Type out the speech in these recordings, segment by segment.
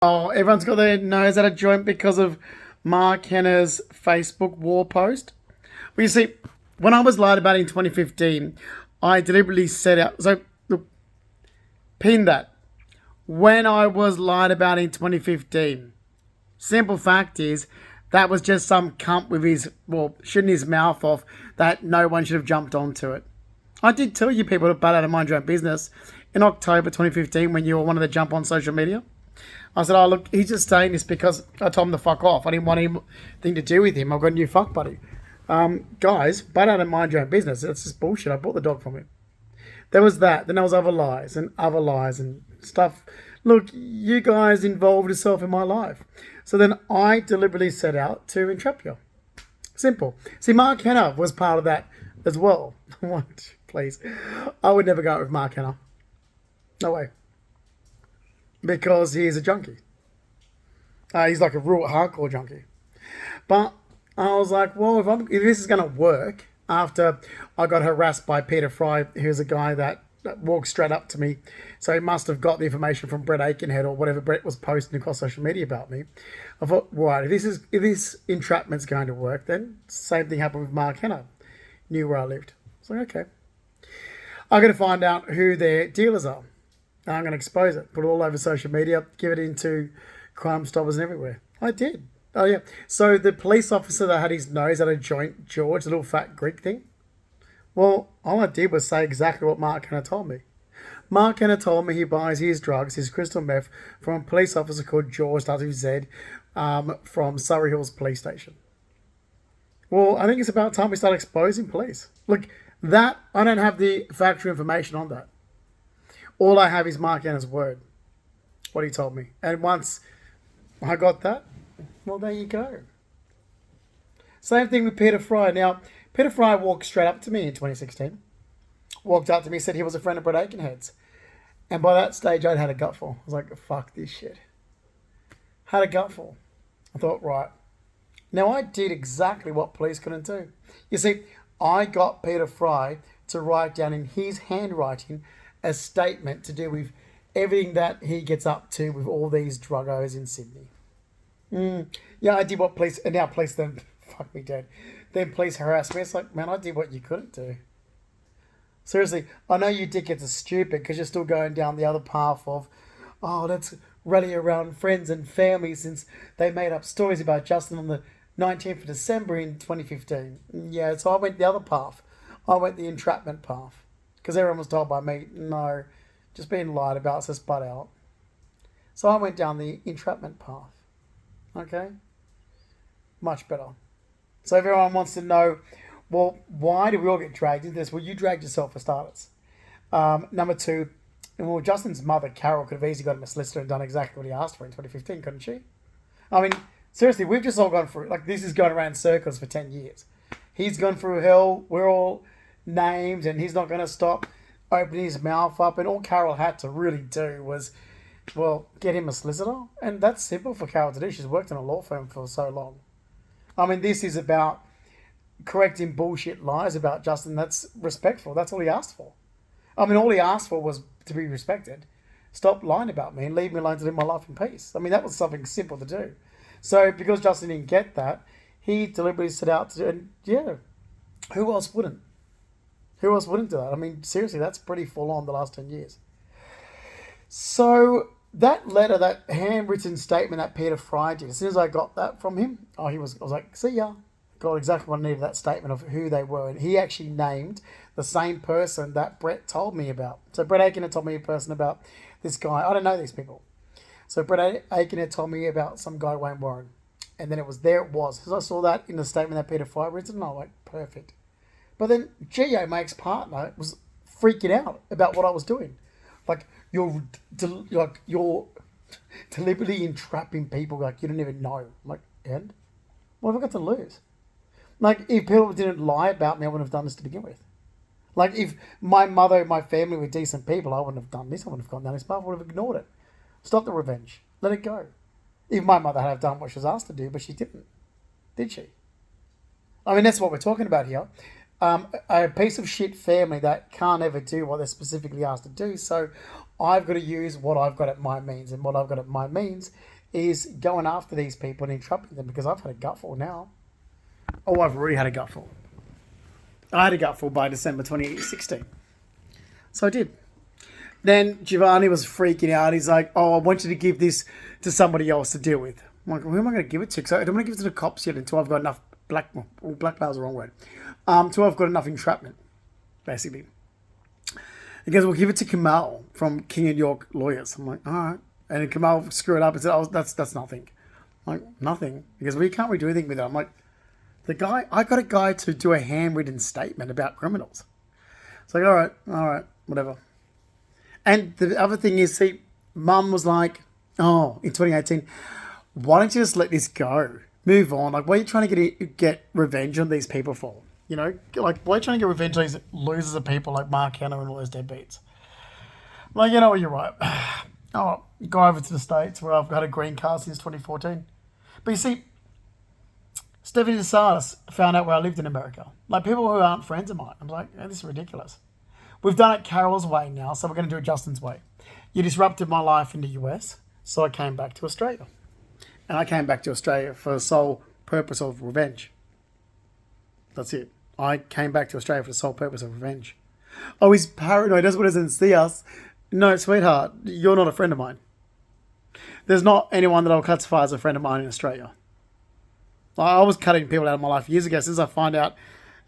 Oh, everyone's got their nose at a joint because of Mark Henner's Facebook war post. Well, you see, when I was lied about in 2015, I deliberately set out. So, look, pin that. When I was lied about in 2015, simple fact is that was just some cunt with his, well, shooting his mouth off that no one should have jumped onto it. I did tell you people to butt out of mind your own business in October 2015 when you were wanted to jump on social media. I said, oh, look, he's just saying this because I told him to fuck off. I didn't want anything to do with him. I've got a new fuck buddy. Guys, but I don't mind your own business. That's just bullshit. I bought the dog from him. There was that. Then there was other lies and stuff. Look, you guys involved yourself in my life. So then I deliberately set out to entrap you. Simple. See, Mark Henner was part of that as well. What? Please. I would never go out with Mark Henner. No way. Because he is a junkie. He's like a real hardcore junkie. But I was like, well, if this is going to work, after I got harassed by Peter Fry, who's a guy that walked straight up to me, so he must have got the information from Brett Aikenhead or whatever Brett was posting across social media about me. I thought, right, if this entrapment's going to work, then same thing happened with Mark Henner. Knew where I lived. I was like, okay. I'm going to find out who their dealers are. And I'm going to expose it, put it all over social media, give it into Crime Stoppers and everywhere. I did. Oh, yeah. So the police officer that had his nose at a joint, George, the little fat Greek thing, well, all I did was say exactly what Mark Henner told me. Mark Henner told me he buys his drugs, his crystal meth, from a police officer called George WZ from Surrey Hills Police Station. Well, I think it's about time we start exposing police. Look, that, I don't have the factual information on that. All I have is Mark Henner's word, what he told me. And once I got that, well, there you go. Same thing with Peter Fry. Now, Peter Fry walked straight up to me in 2016. Walked up to me, said he was a friend of Brett Aikenhead's. And by that stage, I'd had a gutful. I was like, fuck this shit. Had a gutful. I thought, right. Now, I did exactly what police couldn't do. You see, I got Peter Fry to write down in his handwriting a statement to do with everything that he gets up to with all these druggos in Sydney. Yeah, I did what police, and now police then fuck me dead. Then police harass me. It's like, man, I did what you couldn't do. Seriously, I know you dickheads are stupid because you're still going down the other path of, oh, let's rally around friends and family since they made up stories about Justin on the 19th of December in 2015. Yeah, so I went the other path. I went the entrapment path. Because everyone was told by me, no, just being lied about, so spud out. So I went down the entrapment path. Okay? Much better. So everyone wants to know, well, why do we all get dragged into this? Well, you dragged yourself for starters. Number two, well, Justin's mother, Carol, could have easily got him a solicitor and done exactly what he asked for in 2015, couldn't she? I mean, seriously, we've just all gone through, like, this has gone around circles for 10 years. He's gone through hell. We're all named, and he's not going to stop opening his mouth up. And all Carol had to really do was, well, get him a solicitor. And that's simple for Carol to do. She's worked in a law firm for so long. I mean, this is about correcting bullshit lies about Justin. That's respectful. That's all he asked for. I mean, all he asked for was to be respected. Stop lying about me and leave me alone to live my life in peace. I mean, that was something simple to do. So because Justin didn't get that, he deliberately set out to do it. And yeah, who else wouldn't? Who else wouldn't do that? I mean, seriously, that's pretty full on the last 10 years. So that letter, that handwritten statement that Peter Fry did, as soon as I got that from him, I was like, see ya. Got exactly what I needed, that statement of who they were. And he actually named the same person that Brett told me about. So Brett Aiken had told me a person about this guy. I don't know these people. So Brett Aiken had told me about some guy, Wayne Warren. And then it was. As I saw that in the statement that Peter Fry written, I was like, perfect. But then Gio, my ex-partner, was freaking out about what I was doing. Like, you're deliberately entrapping people like you don't even know. I'm like, and what have I got to lose? Like, if people didn't lie about me, I wouldn't have done this to begin with. Like, if my mother and my family were decent people, I wouldn't have done this. I wouldn't have gone down this path. I would have ignored it. Stop the revenge. Let it go. If my mother had done what she was asked to do, but she didn't. Did she? I mean, that's what we're talking about here. A piece of shit family that can't ever do what they're specifically asked to do. So I've got to use what I've got at my means. And what I've got at my means is going after these people and entrapping them because I've had a gutful now. Oh, I've already had a gutful. I had a gutful by December 2016. So I did. Then Giovanni was freaking out. He's like, oh, I want you to give this to somebody else to deal with. I'm like, who am I going to give it to? Because I don't want to give it to the cops yet until I've got enough blackmail's the wrong word. Until I've got enough entrapment, basically. He goes, we'll give it to Kamal from King and York Lawyers. I'm like, all right. And then Kamal screwed it up and said, oh, that's nothing. I'm like, nothing? He goes, well, you can't really do anything with it. I'm like, I got a guy to do a handwritten statement about criminals. It's like, all right, whatever. And the other thing is, see, Mum was like, oh, in 2018, why don't you just let this go? Move on. Like, what are you trying to get revenge on these people for? You know, like, why are you trying to get revenge on these losers of people like Mark Hanna and all those deadbeats? Like, you know what, you're right. Oh, go over to the States where I've had a green card since 2014. But you see, Stephanie DeSantis found out where I lived in America. Like, people who aren't friends of mine. I'm like, this is ridiculous. We've done it Carol's way now, so we're going to do it Justin's way. You disrupted my life in the US, so I came back to Australia. And I came back to Australia for the sole purpose of revenge. That's it. I came back to Australia for the sole purpose of revenge. Oh, he's paranoid. That's what doesn't see us. No, sweetheart, you're not a friend of mine. There's not anyone that I'll classify as a friend of mine in Australia. I was cutting people out of my life years ago. Since I find out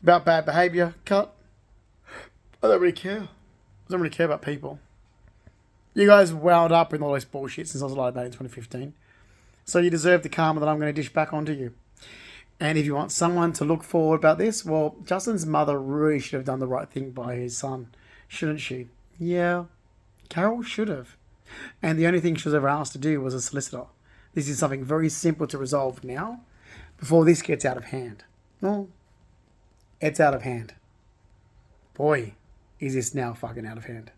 about bad behaviour, cut. I don't really care. I don't really care about people. You guys wound up in all this bullshit since I was lied about in 2015. So you deserve the karma that I'm going to dish back onto you. And if you want someone to look forward about this, well, Justin's mother really should have done the right thing by his son, shouldn't she? Yeah, Carol should have. And the only thing she was ever asked to do was a solicitor. This is something very simple to resolve now, before this gets out of hand. Well, it's out of hand. Boy, is this now fucking out of hand.